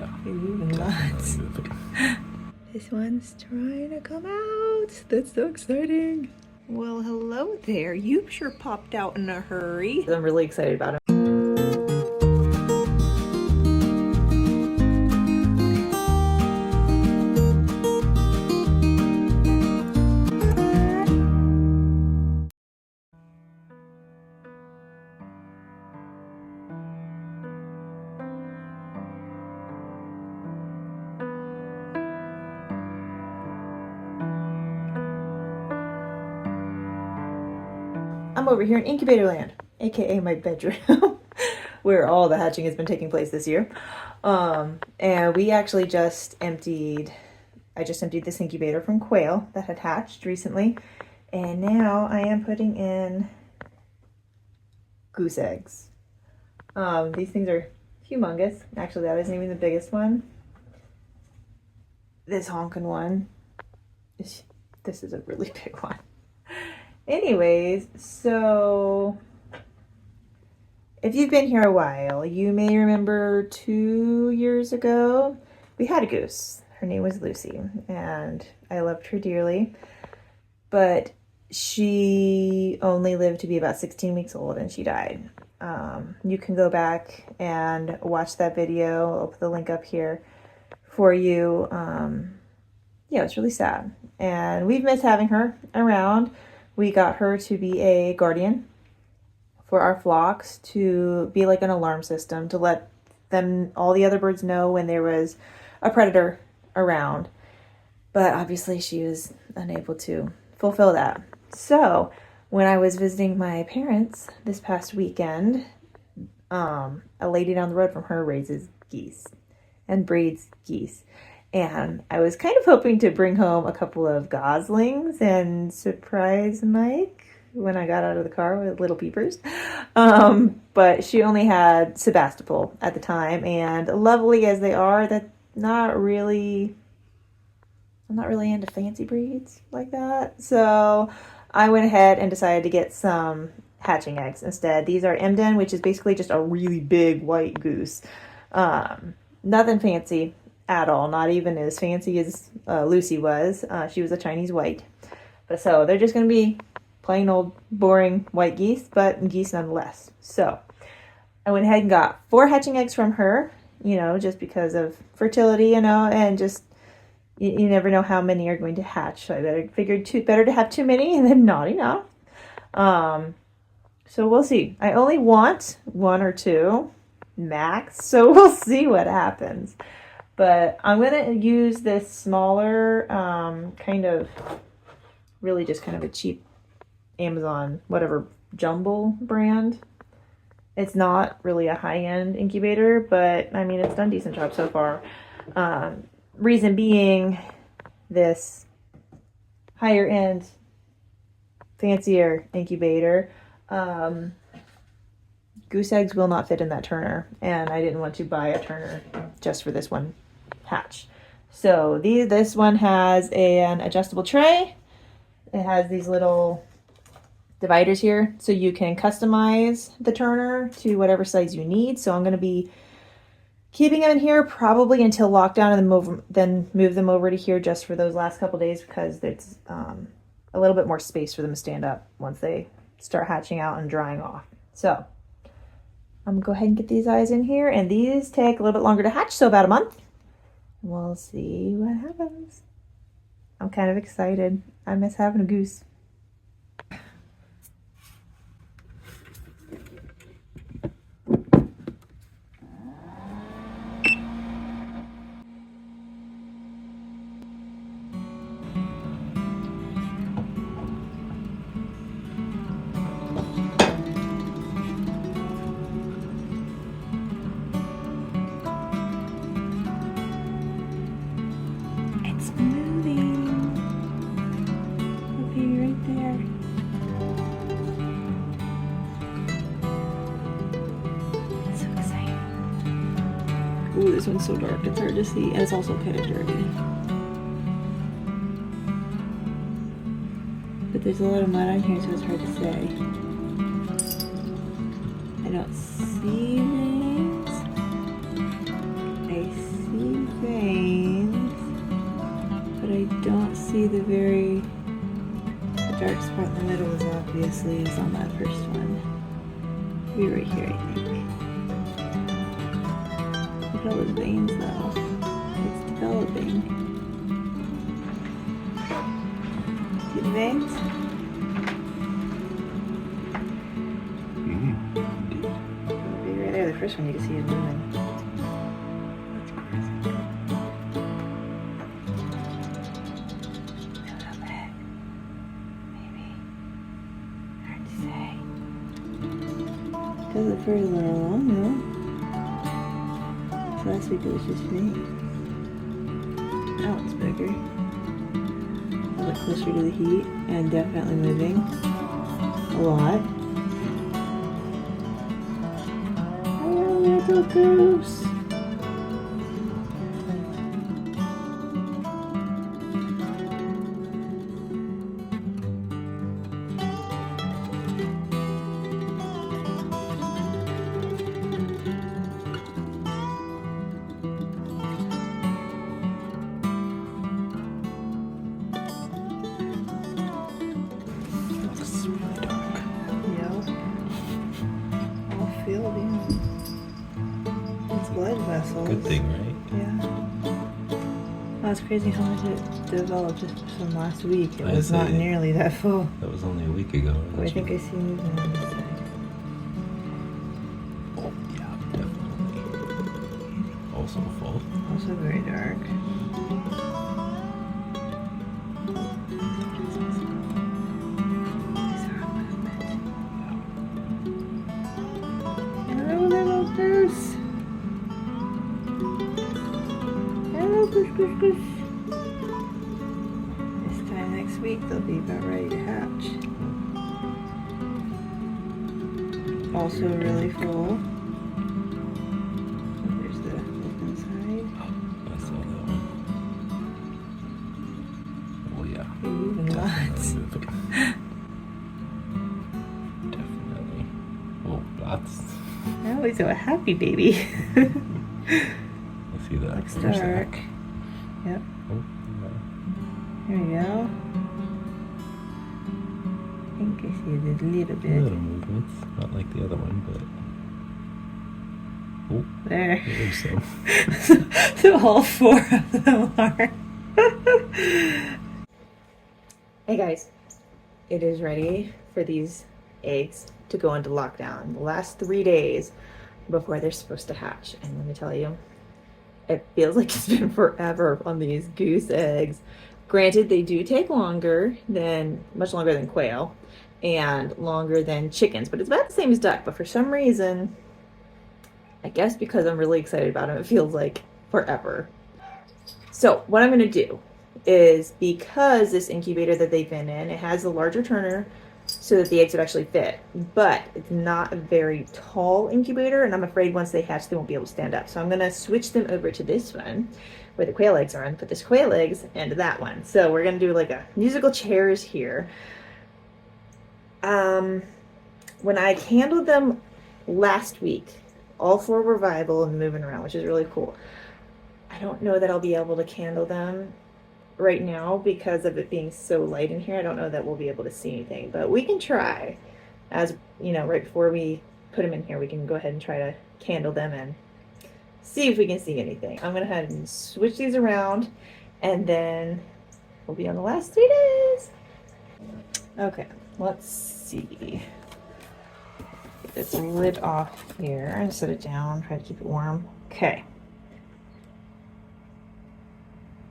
Yeah. He's moving lots. This one's trying to come out. That's so exciting. Well, hello there. You sure popped out in a hurry. I'm really excited about him. I'm over here in incubator land, aka my bedroom, where all the hatching has been taking place this year. And we actually just emptied, I just emptied this incubator from quail that had hatched recently. And now I am putting in goose eggs. These things are humongous. Actually, that isn't even the biggest one. This honking one, this is a really big one. Anyways, so if you've been here a while, you may remember 2 years ago, we had a goose. Her name was Lucy, and I loved her dearly. But she only lived to be about 16 weeks old, and she died. You can go back and watch that video. I'll put the link up here for you. Yeah, it's really sad. And we've missed having her around. We got her to be a guardian for our flocks, to be like an alarm system, to let them, all the other birds, know when there was a predator around. But obviously she was unable to fulfill that. So when I was visiting my parents this past weekend, a lady down the road from her raises geese and breeds geese. And I was kind of hoping to bring home a couple of goslings and surprise Mike when I got out of the car with little peepers. But she only had Sebastopol at the time, and lovely as they are, I'm not really into fancy breeds like that. So I went ahead and decided to get some hatching eggs instead. These are Emden, which is basically just a really big white goose. Nothing fancy at all, not even as fancy as Lucy was. She was a Chinese white. But so they're just going to be plain old boring white geese, but geese nonetheless. So I went ahead and got 4 hatching eggs from her, just because of fertility, and just you never know how many are going to hatch. So I figured better to have too many than not enough. So we'll see. I only want 1 or 2 max, so we'll see what happens. But I'm going to use this smaller, really just kind of a cheap Amazon, whatever, Jumble brand. It's not really a high-end incubator, but I mean, it's done a decent job so far. Reason being, this higher-end, fancier incubator, goose eggs will not fit in that turner, and I didn't want to buy a turner just for this one hatch. So this one has an adjustable tray. It has these little dividers here, so you can customize the turner to whatever size you need. So I'm going to be keeping them in here probably until lockdown, and then move them over to here just for those last couple days, because it's a little bit more space for them to stand up once they start hatching out and drying off. So I'm going to go ahead and get these eyes in here, and these take a little bit longer to hatch, so about a month. We'll see what happens. I'm kind of excited. I miss having a goose. It's moving. Look, baby, right there. It's so exciting. Ooh, this one's so dark, it's hard to see, and it's also kind of dirty. But there's a lot of mud on here, so it's hard to say. I don't see things. I see the dark spot in the middle is obviously on that first one. Be right here, I think. Look at all those veins though. It's developing. See the veins? It'll be right there. The first one you can see it moving. Does it for a little long though. So last week it was just me. That one's bigger. A little closer to the heat and definitely moving a lot. Hello, little goose. It's blood vessels. Good thing, right? Yeah. Well, it's crazy how much it developed just from last week. It was not nearly that full. That was only a week ago. Oh, I think I see movement on this side. Oh, yeah, definitely. Also full. Also very dark. Hello, little goose. Hello, goose, goose, goose. This time next week they'll be about ready to hatch. Also really full. There's the open side. I saw that one. Oh yeah. You're moving lots. Definitely. Oh, lots. Now he's a happy baby. Let's see that. Looks Where's dark. that? Yep. Oh, yeah. There we go. I think I see it a little bit. Little movements. Not like the other one, but. Oh, There. there's some. So all four of them are. Hey guys, it is ready for these eggs to go into lockdown. The last 3 days before they're supposed to hatch. And let me tell you, it feels like it's been forever on these goose eggs. Granted, they do take much longer than quail and longer than chickens, but it's about the same as duck. But for some reason, I guess because I'm really excited about them, it feels like forever. So what I'm going to do is, because this incubator that they've been in, it has a larger turner so that the eggs would actually fit, but it's not a very tall incubator, and I'm afraid once they hatch they won't be able to stand up. So I'm going to switch them over to this one where the quail eggs are, and put this quail eggs into that one. So we're going to do like a musical chairs here. When I handled them last week, all four were viable and moving around, which is really cool. I don't know that I'll be able to candle them right now because of it being so light in here. I don't know that we'll be able to see anything, but we can try. As you know, right before we put them in here, we can go ahead and try to candle them and see if we can see anything. I'm gonna go ahead and switch these around, and then we'll be on the last 3 days. Okay, let's see. Get this lid off here and set it down, try to keep it warm. Okay.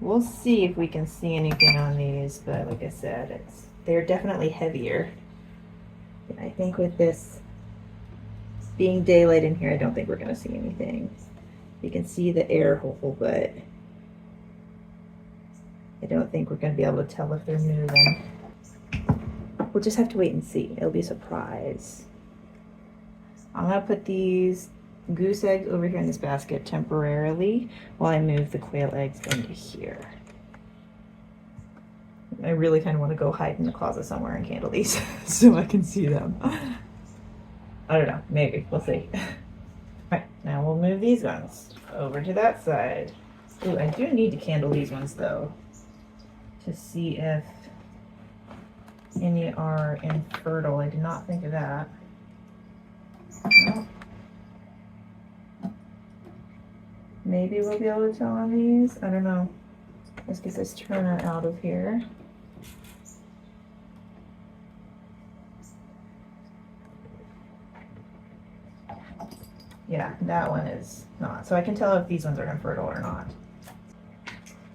We'll see if we can see anything on these, but like I said, they're definitely heavier. And I think with this being daylight in here, I don't think we're gonna see anything. You can see the air hole, but I don't think we're gonna be able to tell if they're moving. We'll just have to wait and see. It'll be a surprise. I'm gonna put these goose eggs over here in this basket temporarily while I move the quail eggs into here. I really kind of want to go hide in the closet somewhere and candle these so I can see them. I don't know, maybe, we'll see. Alright, now we'll move these ones over to that side. Ooh, I do need to candle these ones though. to see if any are infertile. I did not think of that. Well, maybe we'll be able to tell on these. I don't know. Let's get this Turner out of here. Yeah, that one is not. So I can tell if these ones are infertile or not.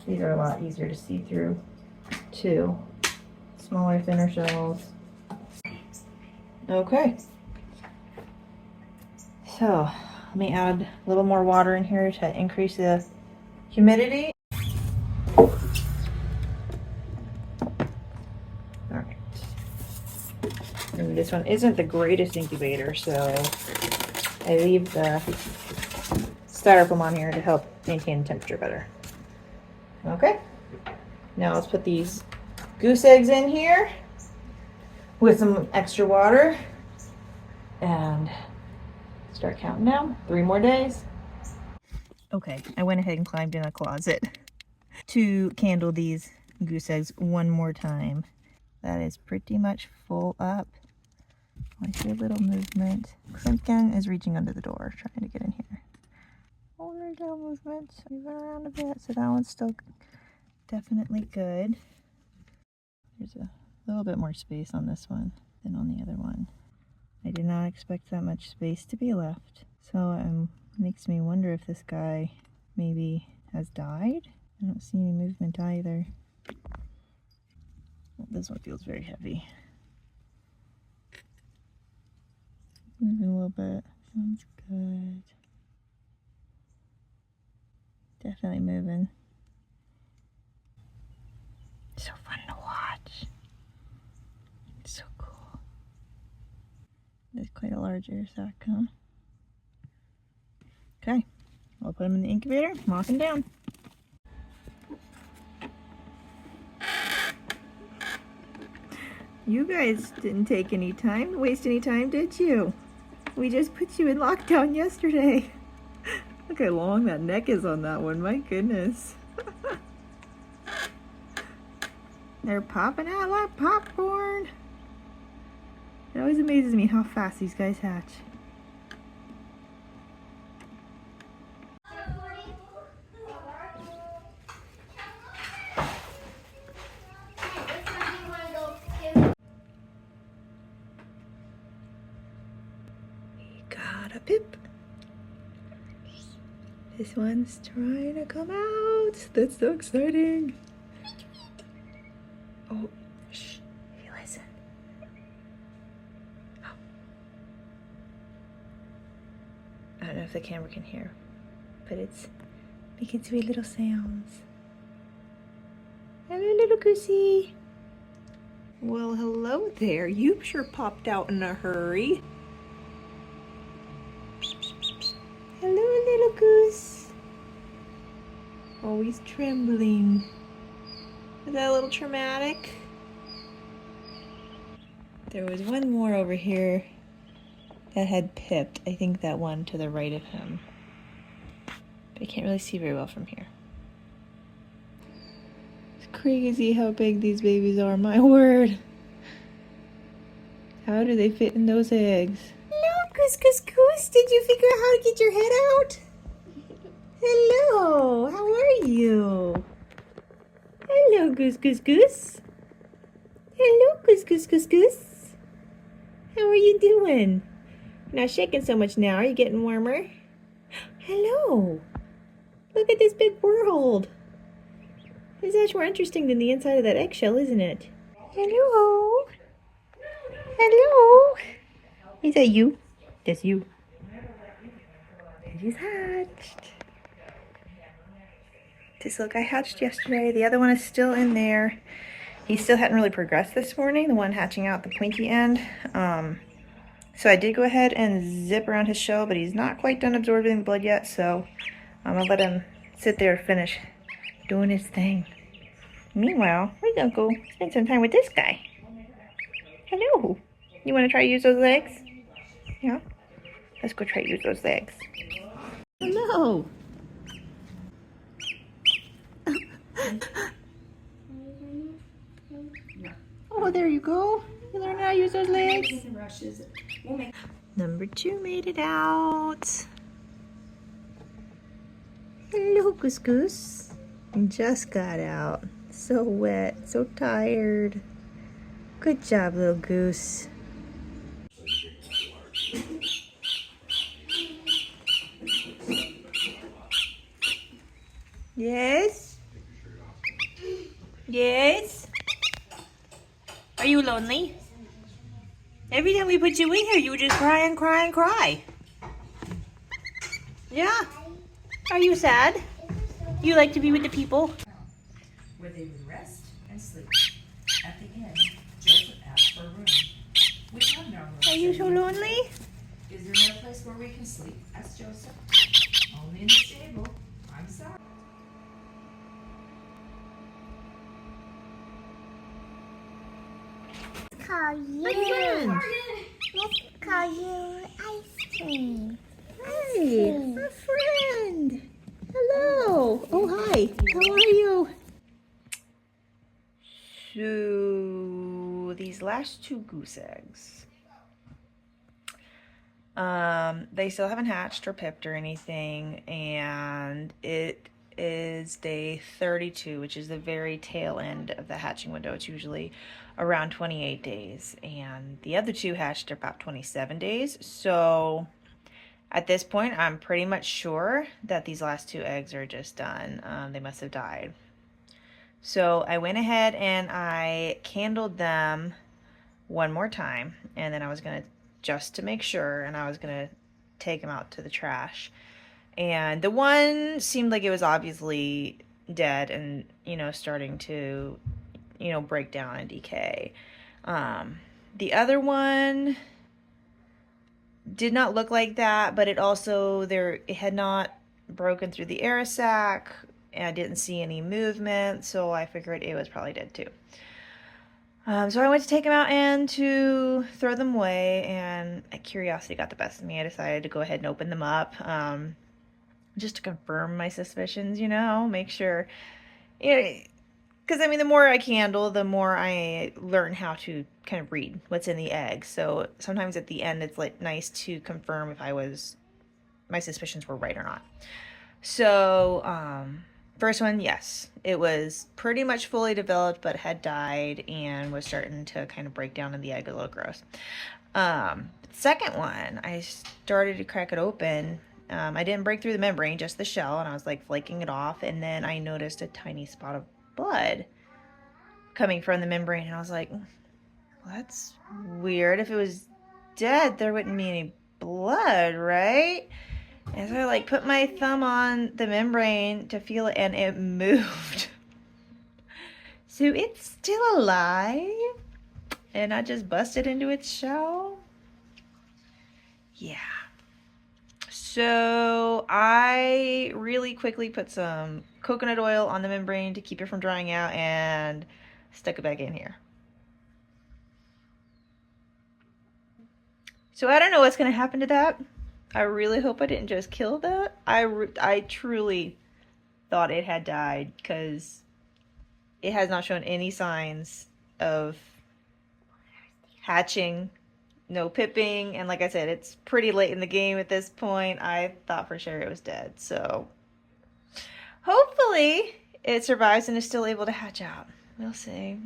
These are a lot easier to see through too. Smaller, thinner shells. Okay. So let me add a little more water in here to increase the humidity. All right. And this one isn't the greatest incubator, so I leave the styrofoam on here to help maintain the temperature better. Okay. Now let's put these goose eggs in here with some extra water and start counting down. 3 more days. Okay, I went ahead and climbed in a closet to candle these goose eggs one more time. That is pretty much full up. I see a little movement. Simpkin is reaching under the door, trying to get in here. Oh, there's no movement. Moving around a bit, so that one's still definitely good. There's a little bit more space on this one than on the other one. I did not expect that much space to be left. So it makes me wonder if this guy maybe has died. I don't see any movement either. Well, this one feels very heavy. Moving a little bit. Sounds good. Definitely moving. So fun to watch. It's so cool. There's quite a large air sac, huh? Okay, I'll put them in the incubator, lock them down. You guys didn't take any time, waste any time, did you? We just put you in lockdown yesterday. Look how long that neck is on that one, my goodness. They're popping out like popcorn. It always amazes me how fast these guys hatch. We got a pip. This one's trying to come out. That's so exciting. Oh, shh. Hey, listen. Oh. I don't know if the camera can hear, but it's making sweet little sounds. Hello, little goosey. Well, hello there. You sure popped out in a hurry. Hello, little goose. Always trembling. Is that a little traumatic? There was one more over here that had pipped. I think that one to the right of him. But I can't really see very well from here. It's crazy how big these babies are, my word. How do they fit in those eggs? Hello, Goose Goose Goose. Did you figure out how to get your head out? Hello, how are you? Hello, Goose Goose Goose. Hello, Goose Goose Goose Goose. How are you doing? You're not shaking so much now. Are you getting warmer? Hello. Look at this big world. It's much more interesting than the inside of that eggshell, isn't it? Hello. Hello. Is that you? That's you. He's hatched. This little guy hatched yesterday. The other one is still in there. He still hadn't really progressed this morning, the one hatching out the pointy end. So I did go ahead and zip around his shell, but he's not quite done absorbing the blood yet, so I'm gonna let him sit there and finish doing his thing. Meanwhile, we're gonna go spend some time with this guy. Hello. You wanna try to use those legs? Yeah? Let's go try to use those legs. Hello. there you go. You learn how to use those legs. Rushes. We'll make Number 2 made it out. Hello, Goose Goose. Just got out. So wet, so tired. Good job, little goose. Yes? Yes? Are you lonely? Every time we put you in here, you just cry and cry and cry. Yeah. Are you sad? You like to be with the people? where they would rest and sleep. At the end, Joseph asked for a room. We have no room. Are you so lonely? Is there no place where we can sleep? asked Joseph. Only in the stable. I'm sorry. Call you. Again. Let's call you ice cream. Hey, our friend. Hello. Oh, hi. How are you? So, these last 2 goose eggs. They still haven't hatched or pipped or anything, and it is day 32, which is the very tail end of the hatching window. It's usually around 28 days, and the other 2 hatched about 27 days. So at this point, I'm pretty much sure that these last 2 eggs are just done. They must have died. So I went ahead and I candled them one more time, and then I was gonna, just to make sure, and I was gonna take them out to the trash. And the one seemed like it was obviously dead and, you know, starting to, you know, break down and decay. The other one did not look like that, but it also, it had not broken through the air sac, and I didn't see any movement, so I figured it was probably dead too. So I went to take them out and to throw them away, and curiosity got the best of me. I decided to go ahead and open them up, just to confirm my suspicions, you know, make sure, you know, because I mean, the more I candle, the more I learn how to kind of read what's in the egg. So sometimes at the end, it's like nice to confirm if my suspicions were right or not. So, first one, yes, it was pretty much fully developed, but had died and was starting to kind of break down in the egg, a little gross. Second one, I started to crack it open. I didn't break through the membrane, just the shell, and I was like flaking it off, and then I noticed a tiny spot of blood coming from the membrane, and I was like, well, that's weird. If it was dead, there wouldn't be any blood, right? And so I like put my thumb on the membrane to feel it, and it moved. So it's still alive, and I just busted into its shell. Yeah. So I really quickly put some coconut oil on the membrane to keep it from drying out and stuck it back in here. So I don't know what's going to happen to that. I really hope I didn't just kill that. I truly thought it had died because it has not shown any signs of hatching, no pipping, and like I said, it's pretty late in the game at this point. I thought for sure it was dead, so hopefully it survives and is still able to hatch out. We'll see.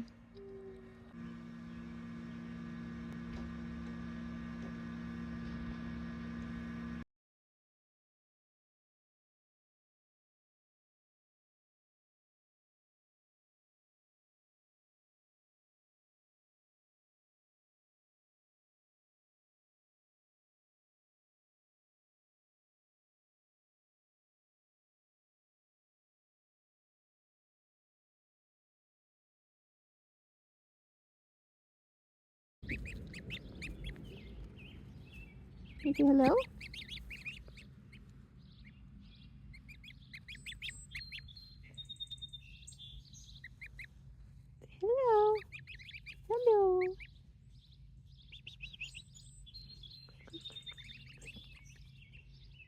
You say hello?